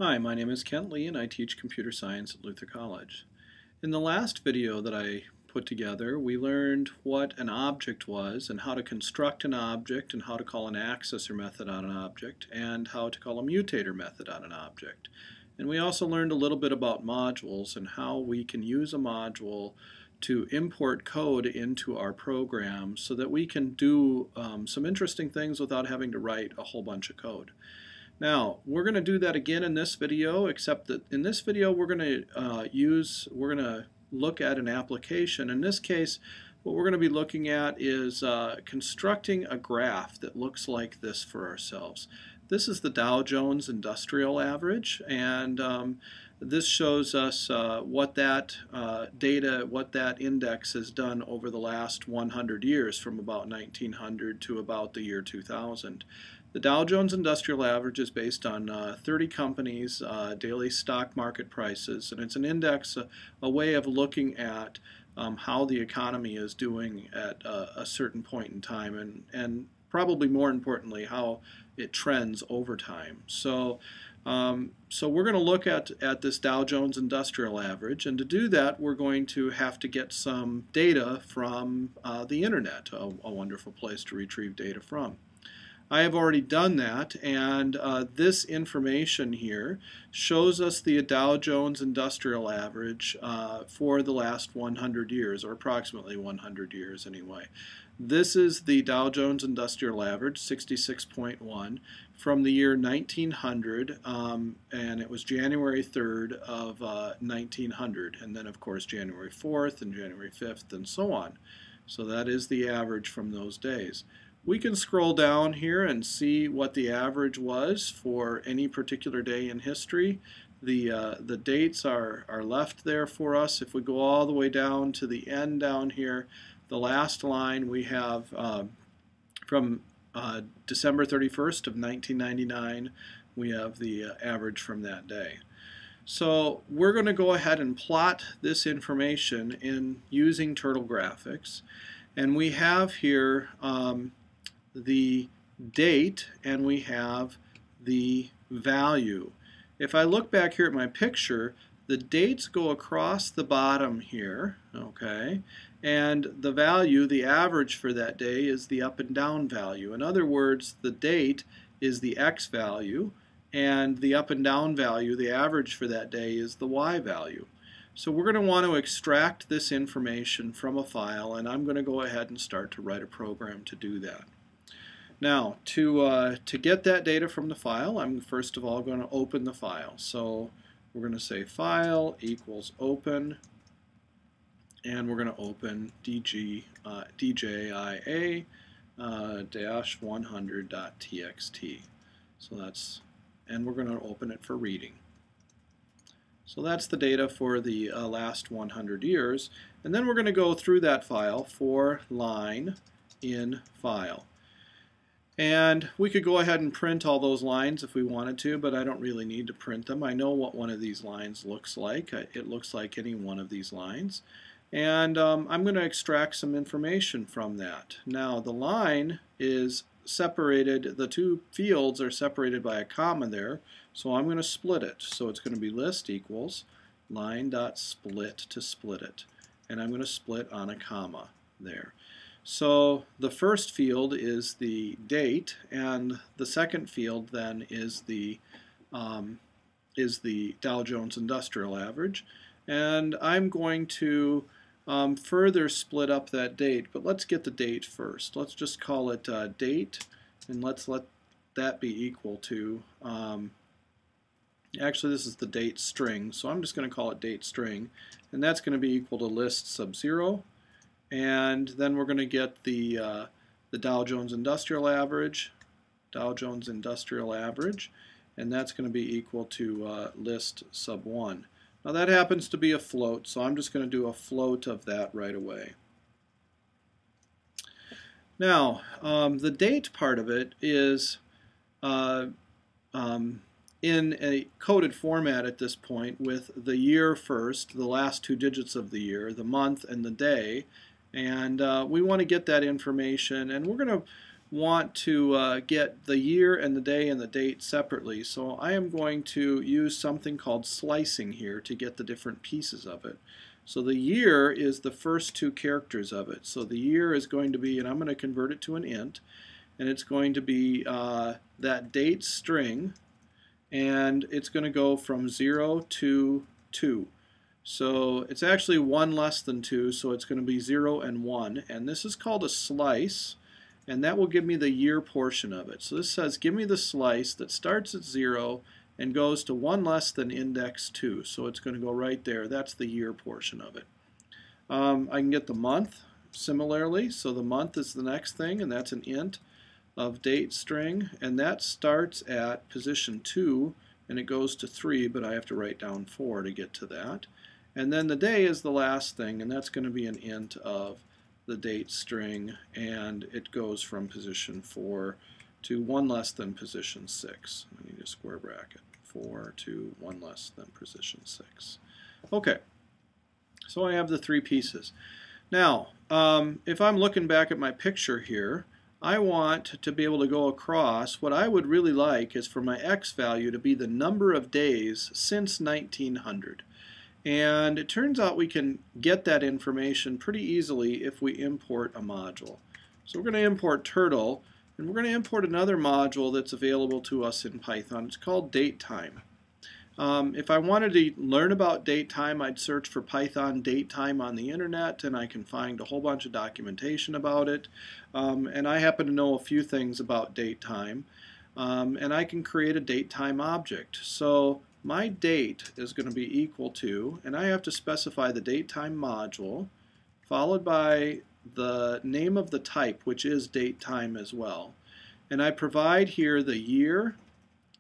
Hi, my name is Kent Lee and I teach computer science at Luther College. In the last video that I put together, we learned what an object was and how to construct an object and how to call an accessor method on an object and how to call a mutator method on an object. And we also learned a little bit about modules and how we can use a module to import code into our program so that we can do some interesting things without having to write a whole bunch of code. Now, we're going to do that again in this video, except that in this video we're going to look at an application. In this case, what we're going to be looking at is constructing a graph that looks like this for ourselves. This is the Dow Jones Industrial Average, and this shows us what that what that index has done over the last 100 years, from about 1900 to about the year 2000. The Dow Jones Industrial Average is based on 30 companies' daily stock market prices, and it's an index, a way of looking at how the economy is doing at a certain point in time, and probably more importantly, how it trends over time. So we're going to look at this Dow Jones Industrial Average, and to do that we're going to have to get some data from the internet, a wonderful place to retrieve data from. I have already done that, and this information here shows us the Dow Jones Industrial Average for the last 100 years, or approximately 100 years anyway. This is the Dow Jones Industrial Average, 66.1, from the year 1900, and it was January 3rd of 1900, and then of course January 4th and January 5th and so on. So that is the average from those days. We can scroll down here and see what the average was for any particular day in history. The dates are left there for us. If we go all the way down to the end down here, the last line we have from December 31st of 1999, we have the average from that day. So we're going to go ahead and plot this information in using Turtle Graphics, and we have here the date and we have the value. If I look back here at my picture, the dates go across the bottom here, okay, and the value, the average for that day, is the up and down value. In other words, the date is the X value, and the up and down value, the average for that day, is the Y value. So we're going to want to extract this information from a file, and I'm going to go ahead and start to write a program to do that. Now, to get that data from the file, I'm first of all going to open the file. So we're going to say file equals open, and we're going to open DJIA-100.txt. So that's, and we're going to open it for reading. So that's the data for the last 100 years, and then we're going to go through that file for line in file. And we could go ahead and print all those lines if we wanted to, but I don't really need to print them. I know what one of these lines looks like. It looks like any one of these lines. And I'm going to extract some information from that. Now the line is separated, the two fields are separated by a comma there, so I'm going to split it. So it's going to be list equals line.split to split it. And I'm going to split on a comma there. So the first field is the date, and the second field then is the Dow Jones Industrial Average. And I'm going to further split up that date, but let's get the date first. Let's just call it date, and let's let that be equal to, actually this is the date string, so I'm just going to call it date string, and that's going to be equal to list sub 0. And then we're going to get the Dow Jones Industrial Average, and that's going to be equal to list sub 1. Now that happens to be a float, so I'm just going to do a float of that right away. Now the date part of it is in a coded format at this point, with the year first, the last two digits of the year, the month, and the day. And we want to get that information, and we're going want to get the year and the day and the date separately, so I am going to use something called slicing here to get the different pieces of it. So the year is the first two characters of it. So the year is going to be, and I'm going to convert it to an int, and it's going to be that date string, and it's going to go from 0 to 2. So it's actually 1 less than 2, so it's going to be 0 and 1, and this is called a slice, and that will give me the year portion of it. So this says give me the slice that starts at 0 and goes to 1 less than index 2. So it's going to go right there. That's the year portion of it. I can get the month similarly. So the month is the next thing, and that's an int of date string, and that starts at position 2 and it goes to 3, but I have to write down 4 to get to that. And then the day is the last thing, and that's going to be an int of the date string, and it goes from position 4 to 1 less than position 6. I need a square bracket. 4 to 1 less than position 6. Okay, so I have the three pieces. Now, if I'm looking back at my picture here, I want to be able to go across. What I would really like is for my x value to be the number of days since 1900. And it turns out we can get that information pretty easily if we import a module. So we're going to import Turtle, and we're going to import another module that's available to us in Python. It's called datetime. If I wanted to learn about datetime, I'd search for Python datetime on the internet, and I can find a whole bunch of documentation about it. And I happen to know a few things about datetime, and I can create a datetime object. So my date is going to be equal to, and I have to specify the datetime module, followed by the name of the type, which is datetime as well. And I provide here the year,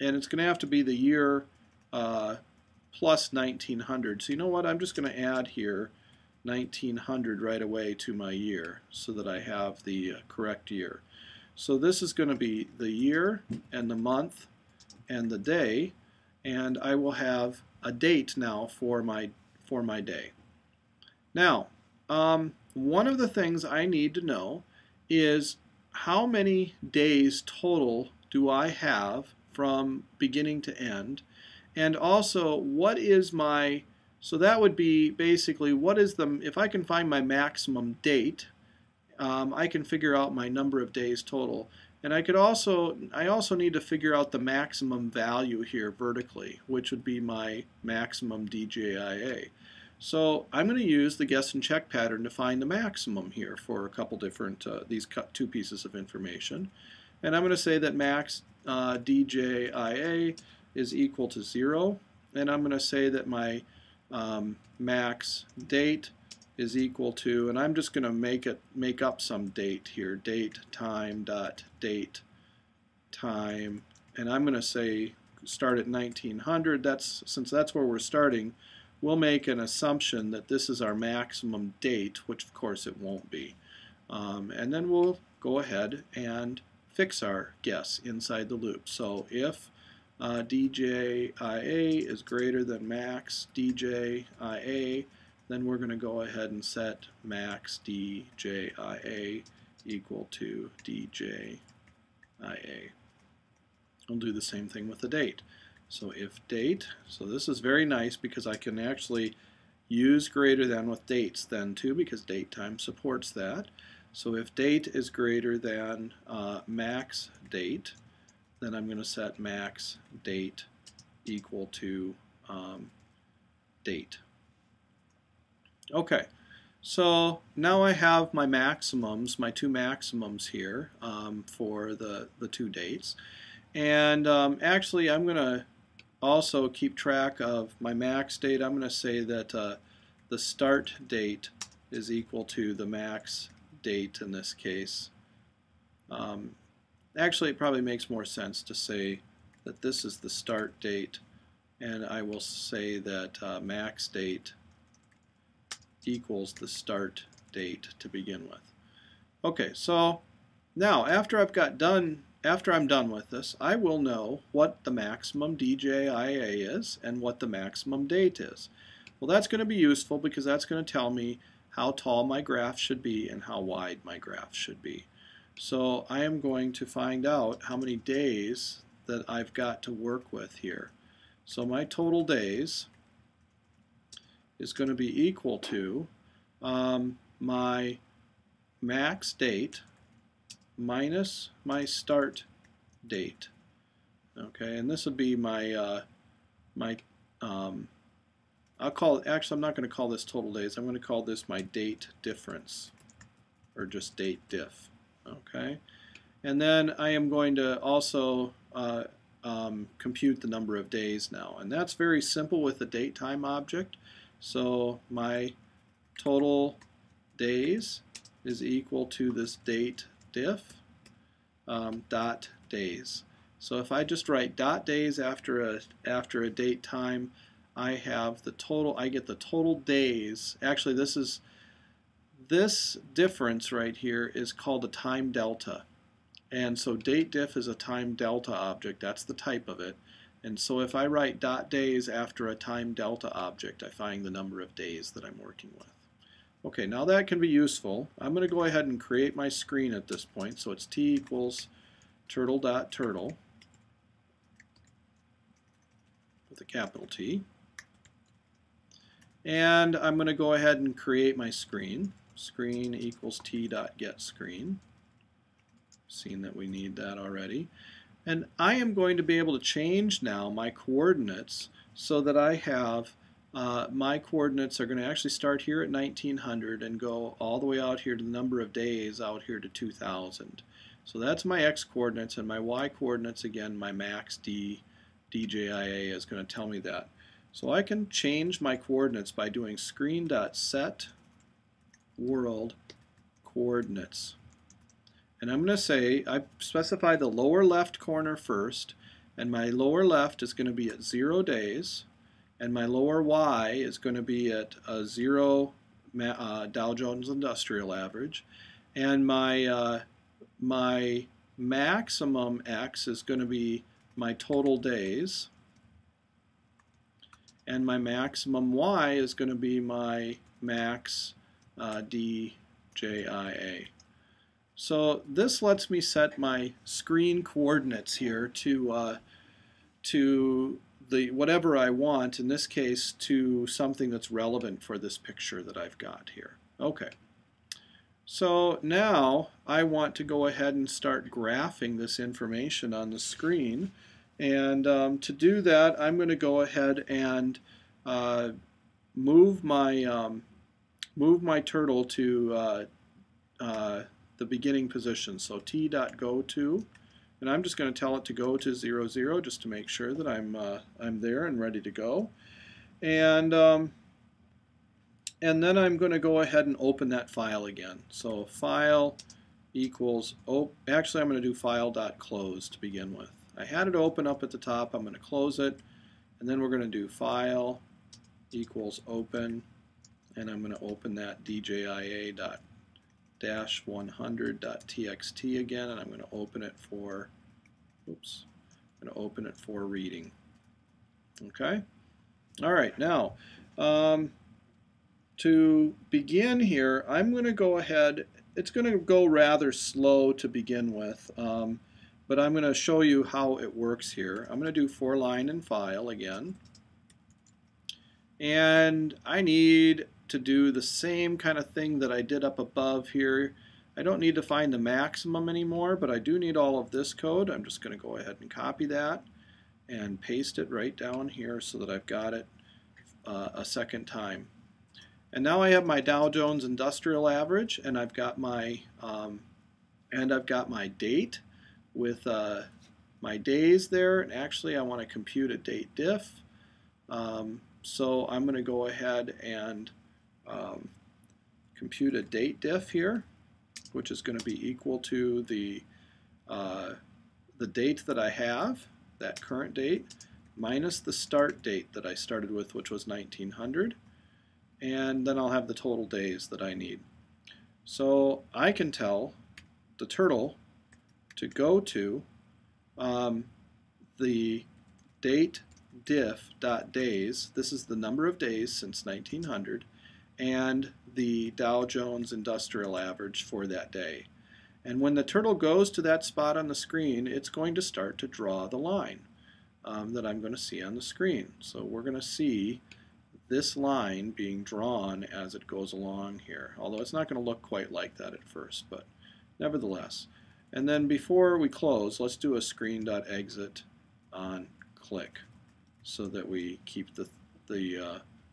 and it's going to have to be the year plus 1900. So you know what, I'm just going to add here 1900 right away to my year so that I have the correct year. So this is going to be the year and the month and the day, and I will have a date now for my day. Now, one of the things I need to know is how many days total do I have from beginning to end, and also what is my, so that would be basically what is the, if I can find my maximum date, I can figure out my number of days total. And I also need to figure out the maximum value here vertically, which would be my maximum DJIA. So I'm going to use the guess and check pattern to find the maximum here for a couple different, these two pieces of information. And I'm going to say that max DJIA is equal to 0. And I'm going to say that my max date is equal to, and I'm just going to make up some date here, date time dot date time, and I'm going to say start at 1900. Since that's where we're starting, we'll make an assumption that this is our maximum date, which of course it won't be, and then we'll go ahead and fix our guess inside the loop. So if DJIA is greater than max DJIA, then we're going to go ahead and set max DJIA equal to DJIA. We'll do the same thing with the date. So if date, so this is very nice because I can actually use greater than with dates then too, because datetime supports that. So if date is greater than max date, then I'm going to set max date equal to date. Okay, so now I have my maximums, my two maximums here for the two dates. And actually I'm going to also keep track of my max date. I'm going to say that the start date is equal to the max date in this case. Actually, it probably makes more sense to say that this is the start date, and I will say that max date equals the start date to begin with. Okay, so now after I'm done with this, I will know what the maximum DJIA is and what the maximum date is. Well, that's going to be useful because that's going to tell me how tall my graph should be and how wide my graph should be. So I am going to find out how many days that I've got to work with here. So my total days is going to be equal to my max date minus my start date. Okay, and this would be my I'll call it, actually I'm not going to call this total days, I'm going to call this my date difference, or just date diff. Okay, and then I am going to also compute the number of days now, and that's very simple with the date time object. So my total days is equal to this date diff dot days. So if I just write dot days after a date time, I have the total. I get the total days. Actually, this difference right here is called a time delta, and so date diff is a time delta object. That's the type of it. And so if I write dot days after a time delta object, I find the number of days that I'm working with. Okay, now that can be useful. I'm going to go ahead and create my screen at this point. So it's t equals turtle.turtle with a capital T. And I'm going to go ahead and create my screen. Screen equals t.getScreen. Seen that we need that already. And I am going to be able to change now my coordinates so that I have my coordinates are going to actually start here at 1900 and go all the way out here to the number of days out here to 2000. So that's my x coordinates, and my y coordinates, again, my max djia is going to tell me that. So I can change my coordinates by doing screen.set world coordinates. And I'm going to say, I specify the lower left corner first, and my lower left is going to be at 0 days, and my lower y is going to be at 0 Dow Jones Industrial Average, and my maximum x is going to be my total days, and my maximum y is going to be my max djia. So this lets me set my screen coordinates here to the whatever I want, in this case to something that's relevant for this picture that I've got here. Okay. So now I want to go ahead and start graphing this information on the screen, and to do that I'm going to go ahead and move my turtle to the beginning position. So t.goto, and I'm just going to tell it to go to 0, 0 just to make sure that I'm there and ready to go. And then I'm going to go ahead and open that file again. So file equals, actually I'm going to do file.close to begin with. I had it open up at the top, I'm going to close it, and then we're going to do file equals open, and I'm going to open that djia.-100.txt again, and I'm going to open it for, I'm going to open it for reading. Okay? Alright, now to begin here, I'm going to go ahead, it's going to go rather slow to begin with, but I'm going to show you how it works here. I'm going to do for line and file again, and I need to do the same kind of thing that I did up above here. I don't need to find the maximum anymore, but I do need all of this code. I'm just going to go ahead and copy that and paste it right down here so that I've got it a second time. And now I have my Dow Jones Industrial Average, and I've got my date with my days there. And actually, I want to compute a date diff. So I'm going to go ahead and compute a date diff here, which is going to be equal to the date that I have, that current date, minus the start date that I started with, which was 1900. And then I'll have the total days that I need. So I can tell the turtle to go to the date diff.days, this is the number of days since 1900, and the Dow Jones Industrial Average for that day. And when the turtle goes to that spot on the screen, it's going to start to draw the line that I'm going to see on the screen. So we're going to see this line being drawn as it goes along here, although it's not going to look quite like that at first, but nevertheless. And then before we close, let's do a screen.exit on click so that we keep the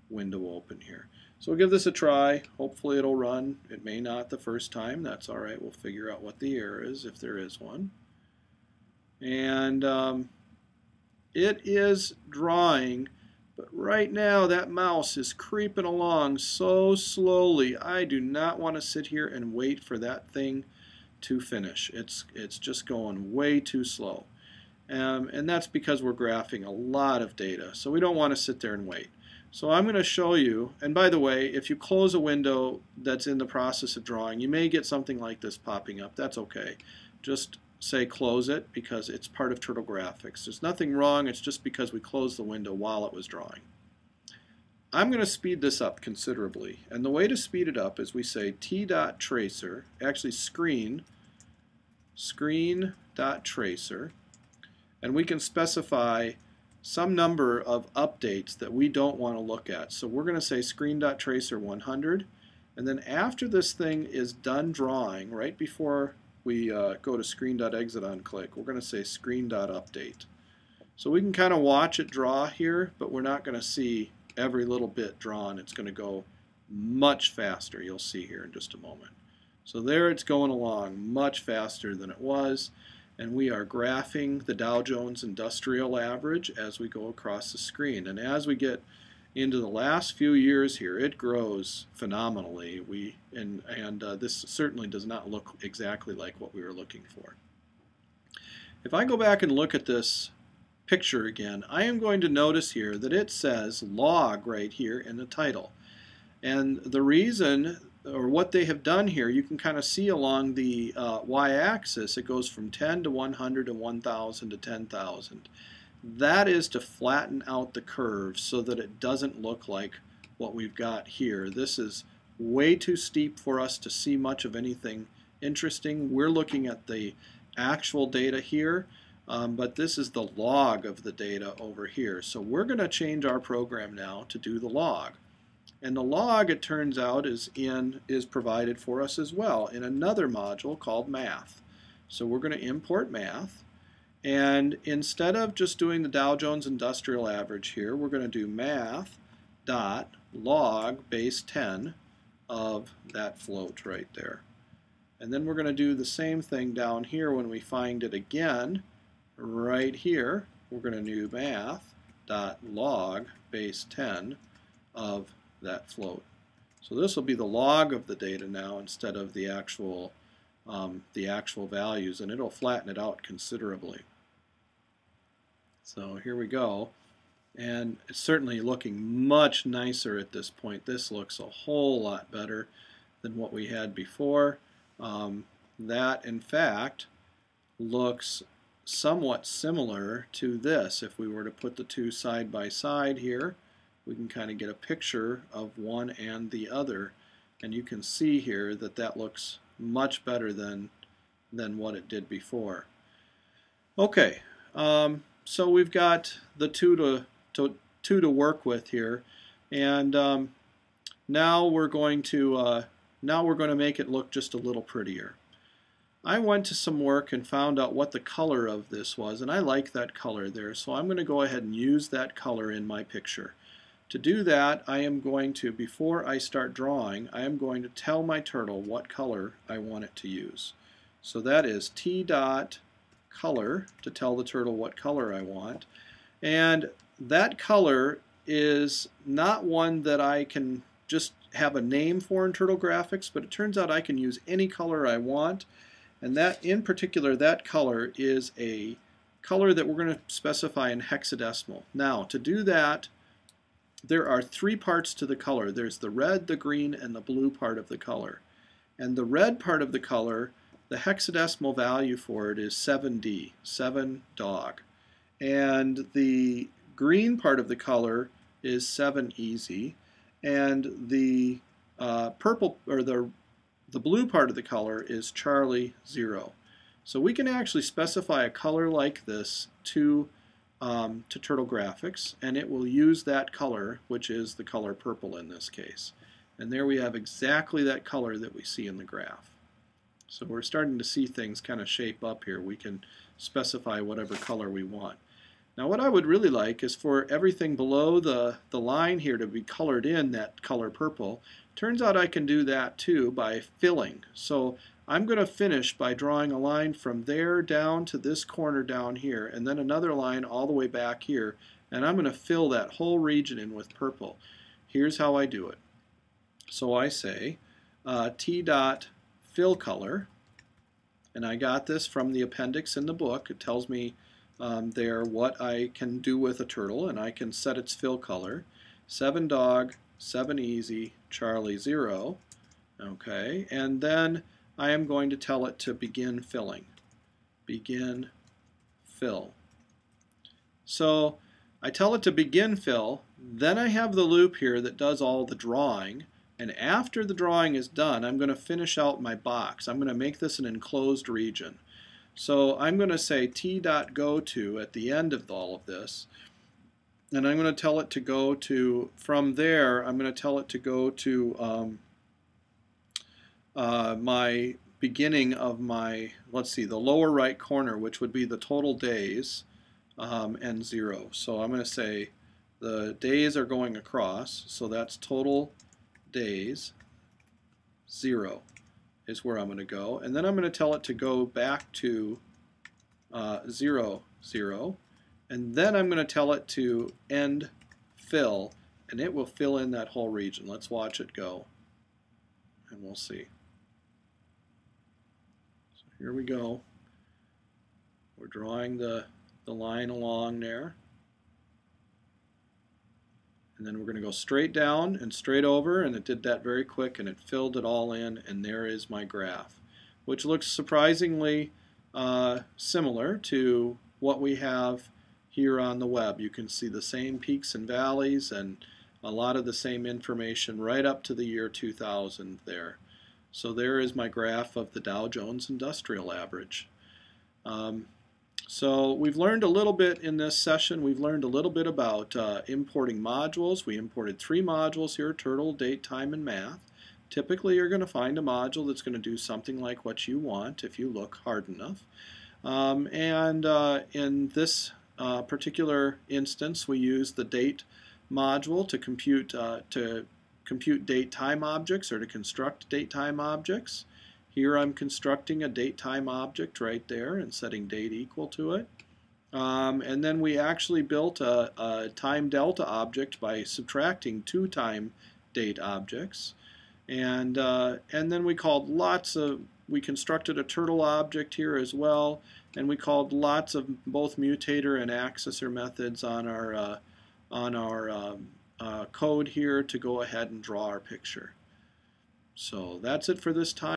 window open here. So we'll give this a try. Hopefully it'll run. It may not the first time. That's all right. We'll figure out what the error is if there is one. And it is drawing, but right now that mouse is creeping along so slowly. I do not want to sit here and wait for that thing to finish. It's just going way too slow. And that's because we're graphing a lot of data. So we don't want to sit there and wait. So I'm going to show you, and by the way, if you close a window that's in the process of drawing, you may get something like this popping up. That's okay. Just say close it because it's part of Turtle Graphics. There's nothing wrong. It's just because we closed the window while it was drawing. I'm going to speed this up considerably. And the way to speed it up is we say t.tracer, actually screen.tracer, and we can specify some number of updates that we don't want to look at. So we're going to say screen.tracer 100, and then after this thing is done drawing, right before we go to screen.exit on click, we're going to say screen.update. So we can kind of watch it draw here, but we're not going to see every little bit drawn. It's going to go much faster. You'll see here in just a moment. So there it's going along much faster than it was. And we are graphing the Dow Jones Industrial Average as we go across the screen. And as we get into the last few years here, it grows phenomenally. This certainly does not look exactly like what we were looking for. If I go back and look at this picture again, I am going to notice here that it says log right here in the title. And the reason, or what they have done here, you can kind of see along the y-axis, it goes from 10 to 100 to 1,000 to 10,000. That is to flatten out the curve so that it doesn't look like what we've got here. This is way too steep for us to see much of anything interesting. We're looking at the actual data here, but this is the log of the data over here. So we're going to change our program now to do the log. And the log, it turns out, is provided for us as well in another module called math. So we're going to import math. And instead of just doing the Dow Jones Industrial Average here, we're going to do math.log base 10 of that float right there. And then we're going to do the same thing down here when we find it again. Right here, we're going to do math.log base 10 of that float. So this will be the log of the data now instead of the actual values, and it'll flatten it out considerably. So here we go, and it's certainly looking much nicer at this point. This looks a whole lot better than what we had before. That in fact looks somewhat similar to this. If we were to put the two side by side here, we can kind of get a picture of one and the other, and you can see here that that looks much better than what it did before. Okay, so we've got the two to work with here, and now we're going to make it look just a little prettier. I went to some work and found out what the color of this was, and I like that color there, so I'm going to go ahead and use that color in my picture. To do that, I am going to, before I start drawing, I am going to tell my turtle what color I want it to use. So that is t.color to tell the turtle what color I want. And that color is not one that I can just have a name for in Turtle Graphics, but it turns out I can use any color I want. And that, in particular, that color is a color that we're going to specify in hexadecimal. Now, to do that, there are three parts to the color. There's the red, the green, and the blue part of the color. And the red part of the color, the hexadecimal value for it is 7D, 7 dog. And the green part of the color is 7 easy. And the purple, or the the blue part of the color is Charlie 0. So we can actually specify a color like this to Turtle Graphics, and it will use that color, which is the color purple in this case. And there we have exactly that color that we see in the graph. So we're starting to see things kind of shape up here. We can specify whatever color we want. Now what I would really like is for everything below the line here to be colored in that color purple. Turns out I can do that too by filling. So I'm going to finish by drawing a line from there down to this corner down here, and then another line all the way back here, and I'm going to fill that whole region in with purple. Here's how I do it. So I say T dot fill color, and I got this from the appendix in the book. It tells me there what I can do with a turtle, and I can set its fill color. 7 dog, 7 easy, Charlie 0. Okay, and then I am going to tell it to begin filling. Begin fill. So I tell it to begin fill, then I have the loop here that does all the drawing, and after the drawing is done, I'm going to finish out my box. I'm going to make this an enclosed region. So I'm going to say t.goTo at the end of all of this, and I'm going to tell it to go to, from there, I'm going to tell it to go to my beginning of my, let's see, the lower right corner, which would be the total days, and 0. So I'm going to say the days are going across, so that's total days, 0 is where I'm going to go. And then I'm going to tell it to go back to 0, 0. And then I'm going to tell it to end fill, and it will fill in that whole region. Let's watch it go, and we'll see. So here we go. We're drawing the line along there. And then we're going to go straight down and straight over, and it did that very quick, and it filled it all in, and there is my graph, which looks surprisingly similar to what we have here on the web. You can see the same peaks and valleys and a lot of the same information right up to the year 2000 there. So there is my graph of the Dow Jones Industrial Average. So we've learned a little bit in this session. We've learned a little bit about importing modules. We imported 3 modules here: Turtle, Date, Time, and Math. Typically you're going to find a module that's going to do something like what you want if you look hard enough. In this particular instance, we use the Date module to compute date-time objects, or to construct date-time objects. Here I'm constructing a date-time object right there and setting date equal to it. And then we actually built a time delta object by subtracting 2 time date objects. And then we constructed a turtle object here as well, and we called lots of both mutator and accessor methods on our code here to go ahead and draw our picture. So that's it for this time.